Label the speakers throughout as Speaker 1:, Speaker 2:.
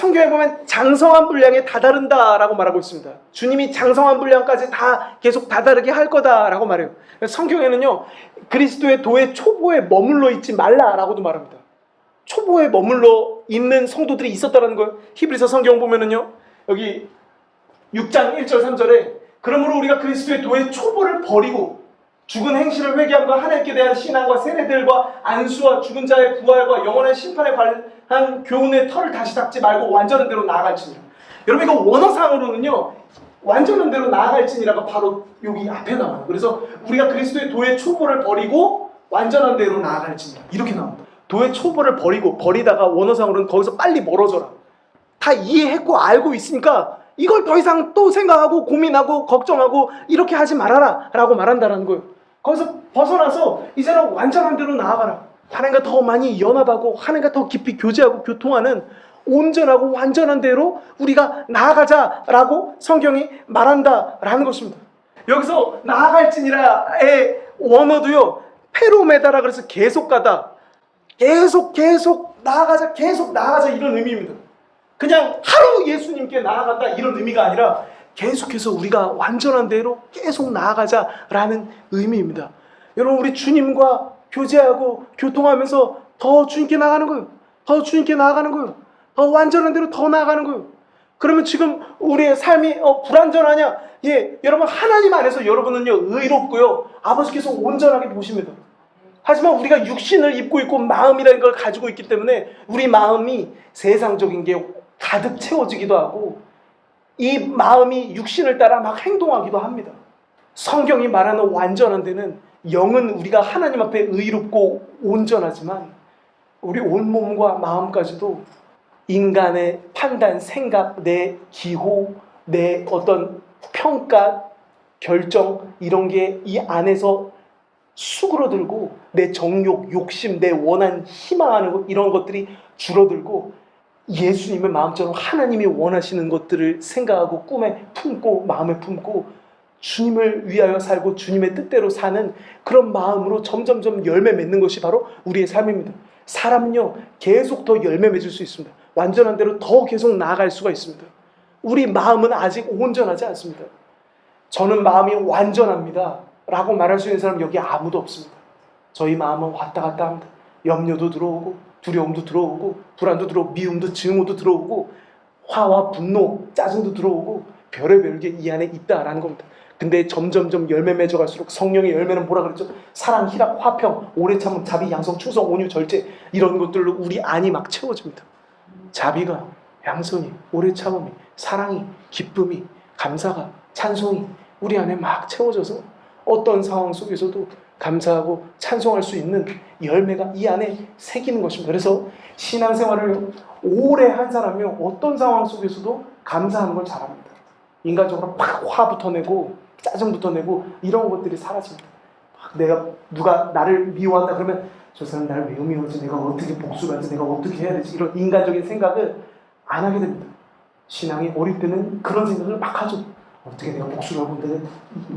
Speaker 1: 성경에 보면 장성한 분량에 다다른다라고 말하고 있습니다. 주님이 장성한 분량까지 다 계속 다다르게 할 거다라고 말해요. 성경에는요, 그리스도의 도의 초보에 머물러 있지 말라라고도 말합니다. 초보에 머물러 있는 성도들이 있었다는 거예요. 히브리서 성경 보면은요, 여기 6장 1절 3절에 그러므로 우리가 그리스도의 도의 초보를 버리고 죽은 행실을 회개함과 하나님께 대한 신앙과 세례들과 안수와 죽은 자의 부활과 영원한 심판에 관한 교훈의 털을 다시 닦지 말고 완전한 대로 나아갈지니라. 여러분, 이거 원어상으로는요, 완전한 대로 나아갈지니라가 바로 여기 앞에 나와요. 그래서 우리가 그리스도의 도의 초보를 버리고 완전한 대로 나아갈지니라, 이렇게 나옵니다. 도의 초보를 버리다가 원어상으로는 거기서 빨리 멀어져라. 다 이해했고 알고 있으니까 이걸 더 이상 또 생각하고 고민하고 걱정하고 이렇게 하지 말아라 라고 말한다는 거예요. 거기서 벗어나서 이제는 완전한 대로 나아가라. 하나님과 더 많이 연합하고 하나님과 더 깊이 교제하고 교통하는 온전하고 완전한 대로 우리가 나아가자라고 성경이 말한다라는 것입니다. 여기서 나아갈지니라의 원어도요, 페로메다라 그래서 계속 가다, 계속 나아가자, 계속 나아가자, 이런 의미입니다. 그냥 하루 예수님께 나아간다 이런 의미가 아니라 계속해서 우리가 완전한 대로 계속 나아가자라는 의미입니다. 여러분, 우리 주님과 교제하고 교통하면서 더 주님께 나아가는 거예요. 더 주님께 나아가는 거예요. 더 완전한 대로 더 나아가는 거예요. 그러면 지금 우리의 삶이 불완전하냐? 예, 여러분, 하나님 안에서 여러분은요, 의롭고요, 아버지께서 온전하게 보십니다. 하지만 우리가 육신을 입고 있고 마음이라는 걸 가지고 있기 때문에 우리 마음이 세상적인 게 가득 채워지기도 하고 이 마음이 육신을 따라 막 행동하기도 합니다. 성경이 말하는 완전한 데는 영은 우리가 하나님 앞에 의롭고 온전하지만 우리 온몸과 마음까지도 인간의 판단, 생각, 내 기호, 내 어떤 평가, 결정, 이런 게 이 안에서 수그러들고 내 정욕, 욕심, 내 원한, 희망하는 것, 이런 것들이 줄어들고 예수님의 마음처럼 하나님이 원하시는 것들을 생각하고 꿈에 품고 마음에 품고 주님을 위하여 살고 주님의 뜻대로 사는 그런 마음으로 점점점 열매 맺는 것이 바로 우리의 삶입니다. 사람은요, 계속 더 열매 맺을 수 있습니다. 완전한 대로 더 계속 나아갈 수가 있습니다. 우리 마음은 아직 온전하지 않습니다. 저는 마음이 완전합니다 라고 말할 수 있는 사람은 여기 아무도 없습니다. 저희 마음은 왔다 갔다 합니다. 염려도 들어오고 두려움도 들어오고 불안도 들어오고 미움도 증오도 들어오고 화와 분노, 짜증도 들어오고 별의별 게 이 안에 있다라는 겁니다. 근데 점점점 열매 맺어갈수록 성령의 열매는 뭐라 그랬죠? 사랑, 희락, 화평, 오래 참음, 자비, 양성, 충성, 온유, 절제, 이런 것들로 우리 안이 막 채워집니다. 자비가, 양성이, 오래 참음이, 사랑이, 기쁨이, 감사가, 찬송이 우리 안에 막 채워져서 어떤 상황 속에서도 감사하고 찬송할 수 있는 열매가 이 안에 새기는 것입니다. 그래서 신앙생활을 오래 한 사람이요, 어떤 상황 속에서도 감사하는 걸 잘합니다. 인간적으로 막 화부터 내고 짜증부터 내고 이런 것들이 사라집니다. 내가 누가 나를 미워한다 그러면 저 사람 나를 왜 미워하지? 내가 어떻게 복수를 하지? 내가 어떻게 해야 되지? 이런 인간적인 생각을 안 하게 됩니다. 신앙이 어릴 때는 그런 생각을 막 하죠. 어떻게 내가 복수를 하고 내가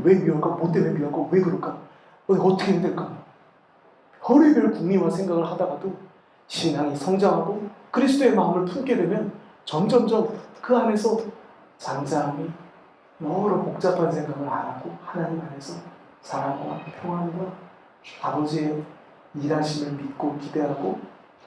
Speaker 1: 왜 미워할까? 뭐 때문에 미워할까? 왜 그럴까? 어떻게 해야 될까? 별의별 궁리와 생각을 하다가도 신앙이 성장하고 그리스도의 마음을 품게 되면 점점점 그 안에서 잠잠히 여러 복잡한 생각을 안 하고 하나님 안에서 사랑과 평안과 아버지의 일하심을 믿고 기대하고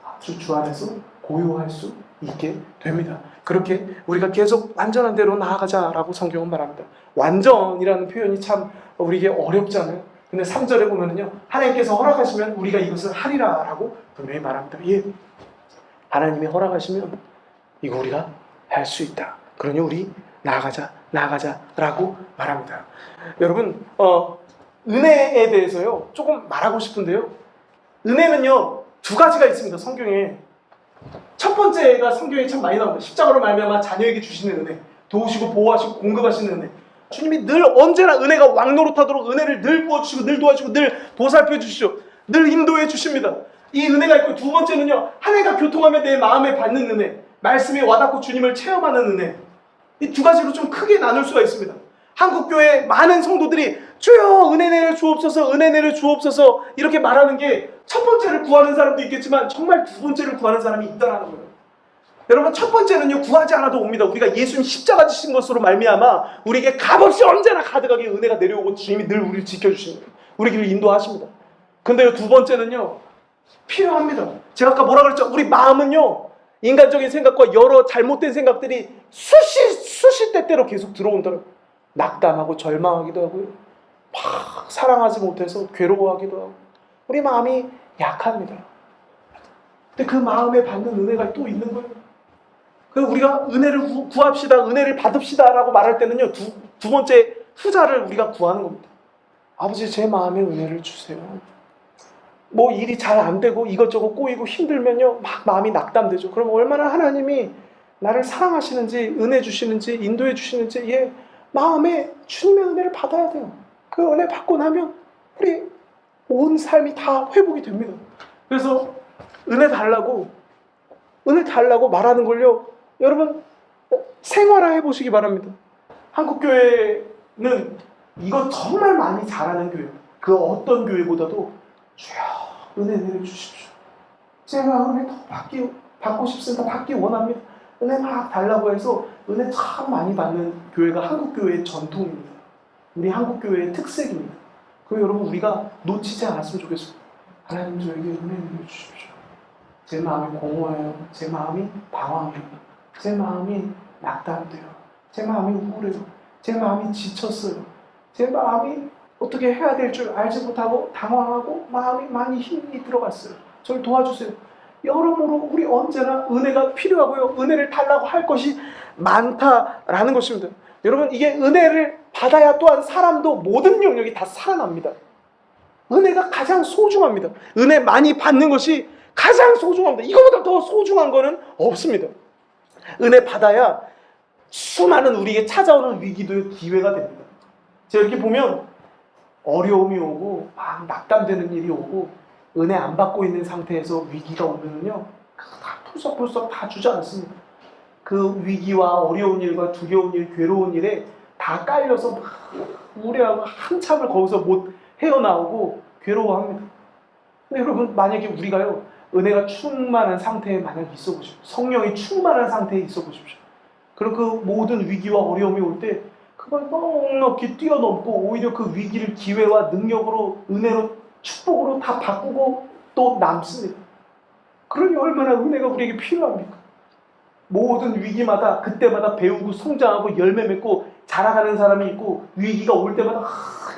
Speaker 1: 아주 주 안에서 고요할 수 있게 됩니다. 그렇게 우리가 계속 완전한 대로 나아가자라고 성경은 말합니다. 완전이라는 표현이 참 우리에게 어렵잖아요. 근데 3절에 보면은요, 하나님께서 허락하시면 우리가 이것을 하리라라고 분명히 말합니다. 예, 하나님이 허락하시면 이거 우리가 할 수 있다. 그러니 우리 나아가자라고 말합니다. 여러분, 은혜에 대해서요 조금 말하고 싶은데요. 은혜는요 두 가지가 있습니다. 성경에. 첫 번째가 성경에 참 많이 나옵니다. 십자가로 말미암아 자녀에게 주시는 은혜, 도우시고 보호하시고 공급하시는 은혜. 주님이 늘 언제나 은혜가 왕노릇하도록 은혜를 늘 부어주시고 늘 도와주시고 늘 보살펴 주시죠. 늘 인도해 주십니다. 이 은혜가 있고, 두 번째는요, 하나님과 교통하며 내 마음에 받는 은혜, 말씀이 와닿고 주님을 체험하는 은혜. 이 두 가지로 좀 크게 나눌 수가 있습니다. 한국교회 많은 성도들이 주여 은혜 내려 주옵소서, 은혜 내려 주옵소서 이렇게 말하는 게 첫 번째를 구하는 사람도 있겠지만 정말 두 번째를 구하는 사람이 있다는 거예요. 여러분, 첫 번째는요, 구하지 않아도 옵니다. 우리가 예수님 십자가 지신 것으로 말미암아 우리에게 값없이 언제나 가득하게 은혜가 내려오고 주님이 늘 우리를 지켜주시는 거예요. 우리 길을 인도하십니다. 근데요, 두 번째는요, 필요합니다. 제가 아까 뭐라 그랬죠? 우리 마음은요, 인간적인 생각과 여러 잘못된 생각들이 수시 때때로 계속 들어온다고요. 낙담하고 절망하기도 하고요, 막 사랑하지 못해서 괴로워하기도 하고, 우리 마음이 약합니다. 근데 그 마음에 받는 은혜가 또 있는 거예요. 그래서 우리가 은혜를 구합시다, 은혜를 받읍시다 라고 말할 때는요, 두 번째 후자를 우리가 구하는 겁니다. 아버지, 제 마음에 은혜를 주세요. 뭐 일이 잘 안 되고 이것저것 꼬이고 힘들면요, 막 마음이 낙담되죠. 그럼 얼마나 하나님이 나를 사랑하시는지, 은혜 주시는지, 인도해 주시는지, 마음에 주님의 은혜를 받아야 돼요. 그 은혜 받고 나면 우리 온 삶이 다 회복이 됩니다. 그래서 은혜 달라고 말하는 걸요, 여러분 생활화 해보시기 바랍니다. 한국교회는 이거 정말 많이 잘하는 교회예요. 그 어떤 교회보다도 주여 은혜 내려주십시오. 제가 은혜 더 받고 싶습니다. 받기 원합니다. 은혜 막 달라고 해서 은혜 참 많이 받는 교회가 한국교회의 전통입니다. 우리 한국교회의 특색입니다. 그 여러분, 우리가 놓치지 않았으면 좋겠습니다. 하나님, 저에게 은혜 내려주십시오. 제 마음이 공허해요. 제 마음이 방황해요. 제 마음이 낙담돼요. 제 마음이 우울해요. 제 마음이 지쳤어요. 제 마음이 어떻게 해야 될 줄 알지 못하고 당황하고 마음이 많이 힘이 들어갔어요. 저를 도와주세요. 여러모로 우리 언제나 은혜가 필요하고요, 은혜를 달라고 할 것이 많다라는 것입니다. 여러분, 이게 은혜를 받아야 또한 사람도 모든 영역이 다 살아납니다. 은혜가 가장 소중합니다. 은혜 많이 받는 것이 가장 소중합니다. 이거보다 더 소중한 거는 없습니다. 은혜 받아야 수많은 우리에게 찾아오는 위기도 기회가 됩니다. 제가 이렇게 보면 어려움이 오고 막 낙담되는 일이 오고 은혜 안 받고 있는 상태에서 위기가 오면은요, 다 풀썩풀썩 다 주저앉습니다. 그 위기와 어려운 일과 두려운 일, 괴로운 일에 다 깔려서 막 우려하고 한참을 거기서 못 헤어나오고 괴로워합니다. 근데 여러분, 만약에 우리가요, 은혜가 충만한 상태에 만약 있어 보십시오. 성령이 충만한 상태에 있어 보십시오. 그럼 그 모든 위기와 어려움이 올 때 그걸 넉넉히 뛰어넘고 오히려 그 위기를 기회와 능력으로, 은혜로, 축복으로 다 바꾸고 또 남습니다. 그러니 얼마나 은혜가 우리에게 필요합니까? 모든 위기마다 그때마다 배우고 성장하고 열매 맺고 자라가는 사람이 있고, 위기가 올 때마다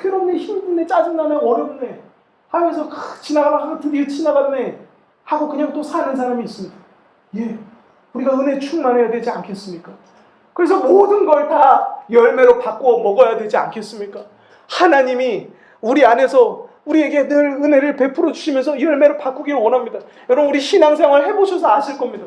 Speaker 1: 괴롭네, 힘드네, 짜증나네, 어렵네 하면서 지나가다가 드디어 지나갔네 하고 그냥 또 사는 사람이 있습니다. 우리가 은혜 충만해야 되지 않겠습니까? 그래서 모든 걸 다 열매로 바꾸어 먹어야 되지 않겠습니까? 하나님이 우리 안에서 우리에게 늘 은혜를 베풀어 주시면서 열매로 바꾸기를 원합니다. 여러분, 우리 신앙생활 해보셔서 아실 겁니다.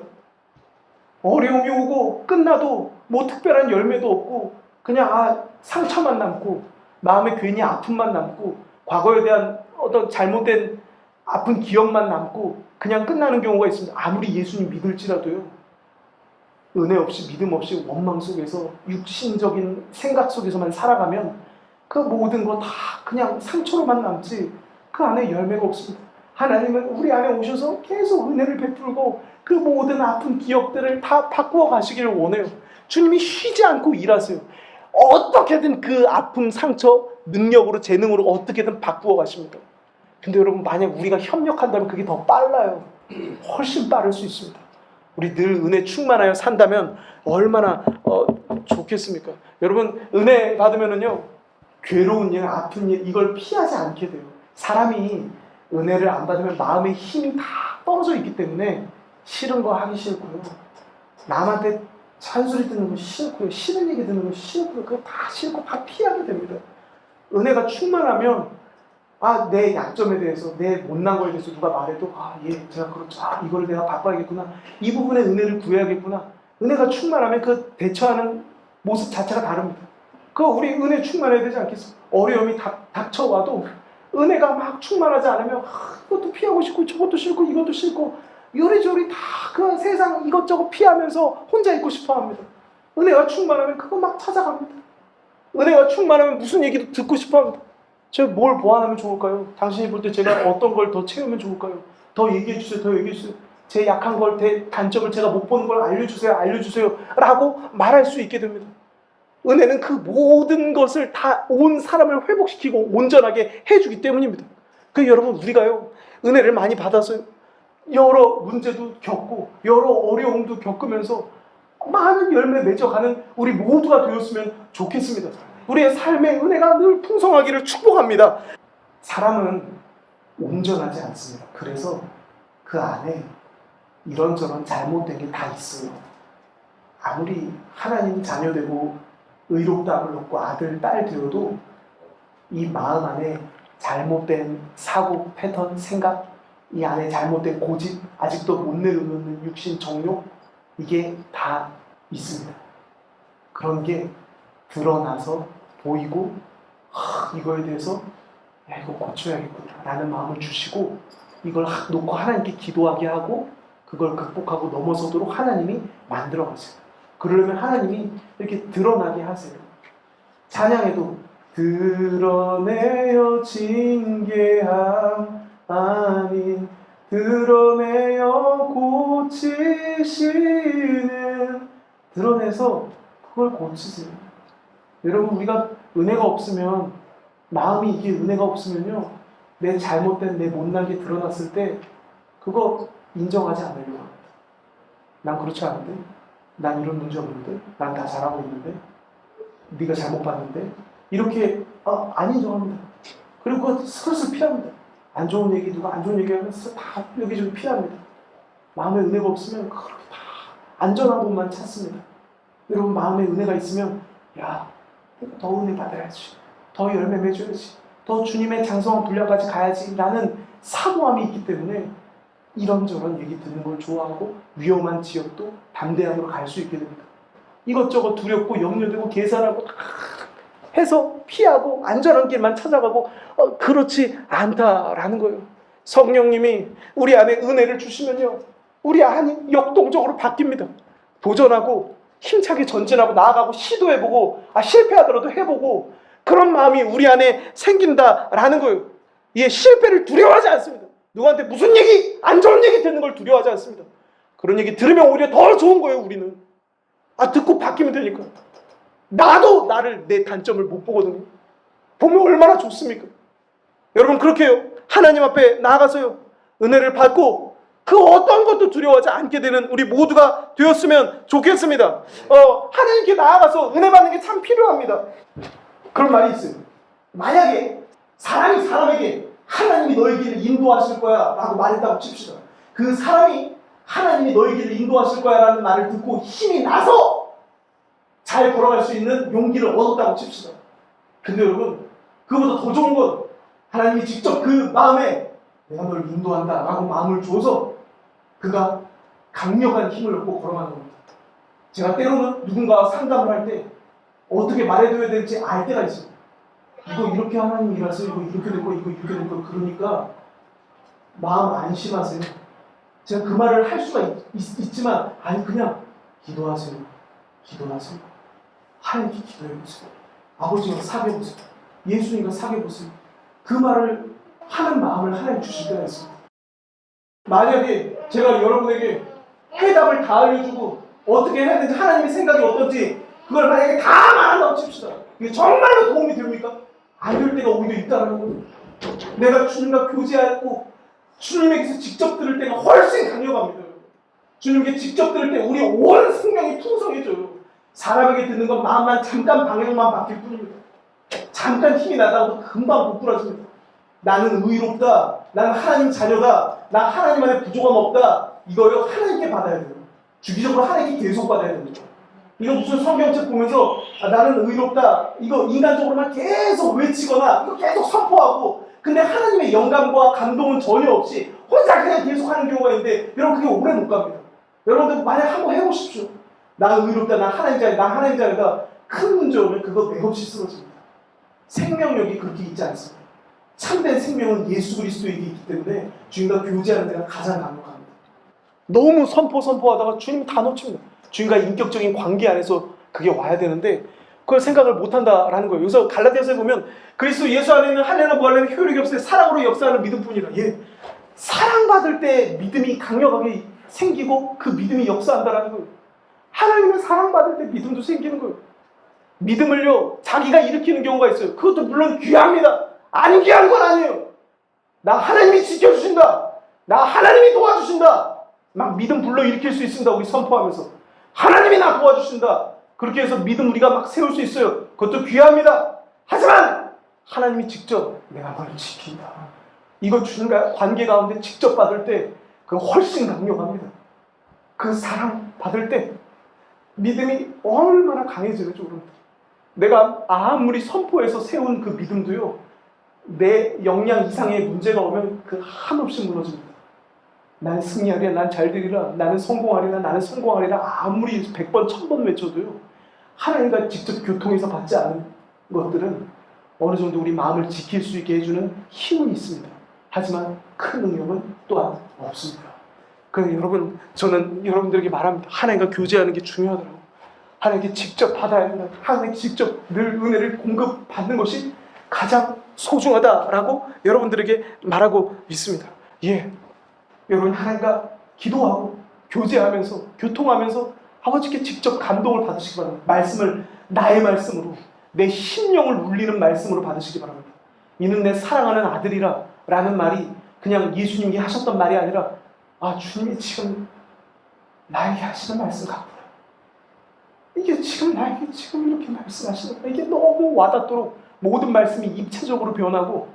Speaker 1: 어려움이 오고 끝나도 뭐 특별한 열매도 없고 그냥 상처만 남고 마음에 괜히 아픔만 남고 과거에 대한 어떤 잘못된 아픈 기억만 남고 그냥 끝나는 경우가 있습니다. 아무리 예수님 믿을지라도요, 은혜 없이, 믿음 없이 원망 속에서 육신적인 생각 속에서만 살아가면 그 모든 거 다 그냥 상처로만 남지 그 안에 열매가 없습니다. 하나님은 우리 안에 오셔서 계속 은혜를 베풀고 그 모든 아픈 기억들을 다 바꾸어 가시기를 원해요. 주님이 쉬지 않고 일하세요. 어떻게든 그 아픔, 상처, 능력으로, 재능으로 어떻게든 바꾸어 가십니다. 근데 여러분, 만약 우리가 협력한다면 그게 더 빨라요. 훨씬 빠를 수 있습니다. 우리 늘 은혜 충만하여 산다면 얼마나 좋겠습니까? 여러분, 은혜 받으면은요, 괴로운 일, 아픈 일, 이걸 피하지 않게 돼요. 사람이 은혜를 안 받으면 마음의 힘이 다 떨어져 있기 때문에 싫은 거 하기 싫고요, 남한테 잔소리 듣는 거 싫고요, 싫은 얘기 듣는 거 싫고요, 그거 다 싫고 다 피하게 됩니다. 은혜가 충만하면 내 약점에 대해서, 내 못난 거에 대해서 누가 말해도 제가 그렇죠, 이걸 내가 바꿔야겠구나, 이 부분에 은혜를 구해야겠구나. 은혜가 충만하면 그 대처하는 모습 자체가 다릅니다. 우리 은혜 충만해야 되지 않겠습니까? 어려움이 닥쳐와도 은혜가 막 충만하지 않으면 이것도 피하고 싶고 저것도 싫고 이것도 싫고 요리조리 다 그 세상 이것저것 피하면서 혼자 있고 싶어합니다. 은혜가 충만하면 그거 막 찾아갑니다. 은혜가 충만하면 무슨 얘기도 듣고 싶어합니다. 제가 뭘 보완하면 좋을까요? 당신이 볼 때 제가 어떤 걸 더 채우면 좋을까요? 더 얘기해 주세요. 더 얘기해 주세요. 제 약한 걸, 제 단점을 제가 못 보는 걸 알려주세요, 알려주세요 라고 말할 수 있게 됩니다. 은혜는 그 모든 것을 다 온 사람을 회복시키고 온전하게 해주기 때문입니다. 그 여러분, 우리가요 은혜를 많이 받아서요 여러 문제도 겪고 여러 어려움도 겪으면서 많은 열매 맺어가는 우리 모두가 되었으면 좋겠습니다. 우리의 삶의 은혜가 늘 풍성하기를 축복합니다. 사람은 온전하지 않습니다. 그래서 그 안에 이런저런 잘못된 게 다 있어요. 아무리 하나님 자녀되고 의롭다함을 얻고 아들, 딸 되어도 이 마음 안에 잘못된 사고, 패턴, 생각, 이 안에 잘못된 고집, 아직도 못 내려놓는 육신, 정욕, 이게 다 있습니다. 그런 게 드러나서 보이고 이거에 대해서 야, 이거 고쳐야겠구나 라는 마음을 주시고 이걸 놓고 하나님께 기도하게 하고 그걸 극복하고 넘어서도록 하나님이 만들어 가세요. 그러려면 하나님이 이렇게 드러나게 하세요. 찬양에도 드러내어 징계함 아닌 드러내어 고치시는, 드러내서 그걸 고치세요. 여러분, 우리가 은혜가 없으면, 마음이 이게 은혜가 없으면요 내 잘못된 내 못나게 드러났을 때 그거 인정하지 않으려고 합니다. 난 그렇지 않은데, 난 이런 문제 없는데, 난 다 잘하고 있는데, 네가 잘못 봤는데, 이렇게 안 인정합니다. 그리고 그거 슬슬 피합니다. 안 좋은 얘기, 누가 안 좋은 얘기하면 다 여기저기 피합니다. 마음에 은혜가 없으면 그렇게 다 안전한 곳만 찾습니다. 여러분, 마음에 은혜가 있으면 야, 내가 더 은혜 받아야지, 더 열매 맺어야지, 더 주님의 장성한 분량까지 가야지 라는 사모함이 있기 때문에 이런저런 얘기 듣는 걸 좋아하고 위험한 지역도 담대함으로 갈 수 있게 됩니다. 이것저것 두렵고 염려되고 계산하고 해서 피하고 안전한 길만 찾아가고 그렇지 않다라는 거예요. 성령님이 우리 안에 은혜를 주시면요 우리 안이 역동적으로 바뀝니다. 도전하고 힘차게 전진하고 나아가고 시도해보고 실패하더라도 해보고 그런 마음이 우리 안에 생긴다라는 거예요. 이 실패를 두려워하지 않습니다. 누구한테 무슨 얘기, 안 좋은 얘기 듣는 걸 두려워하지 않습니다. 그런 얘기 들으면 오히려 더 좋은 거예요. 우리는 듣고 바뀌면 되니까. 나도 나를, 내 단점을 못 보거든요. 보면 얼마나 좋습니까? 여러분, 그렇게 해요. 하나님 앞에 나아가서요 은혜를 받고 그 어떤 것도 두려워하지 않게 되는 우리 모두가 되었으면 좋겠습니다. 하나님께 나아가서 은혜 받는 게 참 필요합니다. 그런 말이 있어요. 만약에 사람이 사람에게 하나님이 너의 길을 인도하실 거야 라고 말했다고 칩시다. 그 사람이 하나님이 너의 길을 인도하실 거야 라는 말을 듣고 힘이 나서 잘 걸어갈 수 있는 용기를 얻었다고 칩시다. 근데 여러분, 그보다 더 좋은 건 하나님이 직접 그 마음에 내가 너를 인도한다 라고 마음을 줘서 그가 강력한 힘을 얻고 걸어가는 겁니다. 제가 때로는 누군가와 상담을 할 때 어떻게 말해줘야 될지 알 때가 있어요. 이거 이렇게 하나님이 일하세요. 이거 이렇게 될 거, 이거 이렇게 될 거. 그러니까 마음 안심하세요. 제가 그 말을 할 수가 있지만 아니 그냥 기도하세요. 기도하세요. 하나님께 기도해보세요. 아버지가 사귀어보세요. 예수님과 사귀어보세요. 그 말을 하는 마음을 하나님 주실 때가 있습니다. 만약에 제가 여러분에게 해답을 다 알려주고 어떻게 해야 되는지 하나님의 생각이 어떤지 그걸 만약에 다 말한다고 칩시다. 이게 정말로 도움이 됩니까? 안 될 때가 오히려 있다는 거예요. 내가 주님과 교제하고 주님에게서 직접 들을 때가 훨씬 강력합니다. 주님께 직접 들을 때 우리 온 생명이 풍성해져요. 사람에게 듣는 건 마음만 잠깐 방향만 바뀔 뿐입니다. 잠깐 힘이 나다고 금방 고꾸라집니다. 나는 의롭다, 나는 하나님 자녀다, 나 하나님 안에 부족함 없다, 이거요 하나님께 받아야 돼요. 주기적으로 하나님께 계속 받아야 됩니다. 이거 무슨 성경책 보면서 나는 의롭다 이거 인간적으로만 계속 외치거나 이거 계속 선포하고 근데 하나님의 영감과 감동은 전혀 없이 혼자 그냥 계속 하는 경우가 있는데 여러분 그게 오래 못 갑니다. 여러분들 만약 한번 해보십시오. 나는 의롭다, 난 하나님 자녀, 난 하나님 자녀다. 큰 문제 오면 그거 맥없이 쓰러집니다. 생명력이 그렇게 있지 않습니다. 참된 생명은 예수 그리스도에게 있기 때문에 주님과 교제하는 데가 가장 강력합니다. 너무 선포하다가 주님 다 놓칩니다. 주님과 인격적인 관계 안에서 그게 와야 되는데 그걸 생각을 못한다라는 거예요. 여기서 갈라디아서에 보면 그리스도 예수 안에는 할례나 무할례는 효력이 없을 때 사랑으로 역사하는 믿음뿐이라. 사랑받을 때 믿음이 강력하게 생기고 그 믿음이 역사한다라는 거예요. 하나님의 사랑받을 때 믿음도 생기는 거예요. 믿음을요, 자기가 일으키는 경우가 있어요. 그것도 물론 귀합니다. 안 귀한 건 아니에요. 나 하나님이 지켜주신다. 나 하나님이 도와주신다. 막 믿음 불러일으킬 수 있습니다. 우리 선포하면서 하나님이 나 도와주신다. 그렇게 해서 믿음 우리가 막 세울 수 있어요. 그것도 귀합니다. 하지만 하나님이 직접 내가 너를 지킨다. 이거 주는 관계 가운데 직접 받을 때 그 훨씬 강력합니다. 그 사랑 받을 때 믿음이 얼마나 강해지는지 모릅니다. 내가 아무리 선포해서 세운 그 믿음도요, 내 역량 이상의 문제가 오면 그 한없이 무너집니다. 나는 승리하리라, 난 잘되리라, 나는 성공하리라, 나는 성공하리라 아무리 100번, 1000번 외쳐도요, 하나님과 직접 교통해서 받지 않은 것들은 어느 정도 우리 마음을 지킬 수 있게 해주는 힘은 있습니다. 하지만 큰 능력은 또한 없습니다. 그래서 여러분, 저는 여러분들에게 말합니다. 하나님과 교제하는 게 중요하더라고요. 하나님께 직접 받아야 된다. 하나님께 직접 늘 은혜를 공급받는 것이 가장 소중하다라고 여러분들에게 말하고 있습니다. 예, 여러분 하나님과 기도하고 교제하면서 교통하면서 아버지께 직접 감동을 받으시기 바랍니다. 말씀을 나의 말씀으로 내 심령을 울리는 말씀으로 받으시기 바랍니다. 이는 내 사랑하는 아들이라 라는 말이 그냥 예수님이 하셨던 말이 아니라 주님이 지금 나에게 하시는 말씀 같구나. 이게 지금 나에게 지금 이렇게 말씀하시는 거야. 이게 너무 와닿도록 모든 말씀이 입체적으로 변하고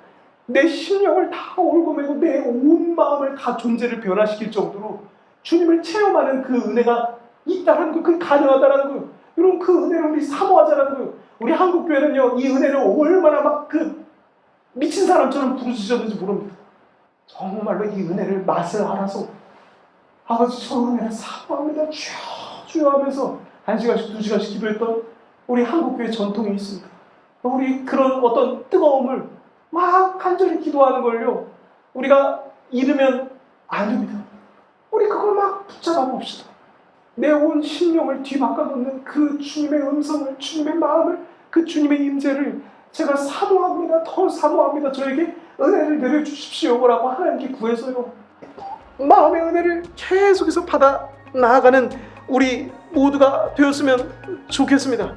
Speaker 1: 내 심령을 다 올고매고 내 온 마음을 다 존재를 변화시킬 정도로 주님을 체험하는 그 은혜가 있다라는 거, 그게 가능하다라는 거예요. 여러분, 그 은혜를 우리 사모하자라는 거예요. 우리 한국교회는요, 이 은혜를 얼마나 막 미친 사람처럼 부르짖었는지 모릅니다. 정말로 이 은혜를 맛을 알아서 아버지 저 은혜를 사모합니다. 주여 주여 하면서 1시간씩 2시간씩 기도했던 우리 한국교회 전통이 있습니다. 우리 그런 어떤 뜨거움을 막 간절히 기도하는 걸요, 우리가 잃으면 안 됩니다. 우리 그걸 막 붙잡아 봅시다. 내 온 심령을 뒤바꿔 놓는 그 주님의 음성을, 주님의 마음을, 그 주님의 임재를 제가 사모합니다. 더 사모합니다. 저에게 은혜를 내려주십시오라고 하나님께 구해서요, 마음의 은혜를 계속해서 받아 나아가는 우리 모두가 되었으면 좋겠습니다.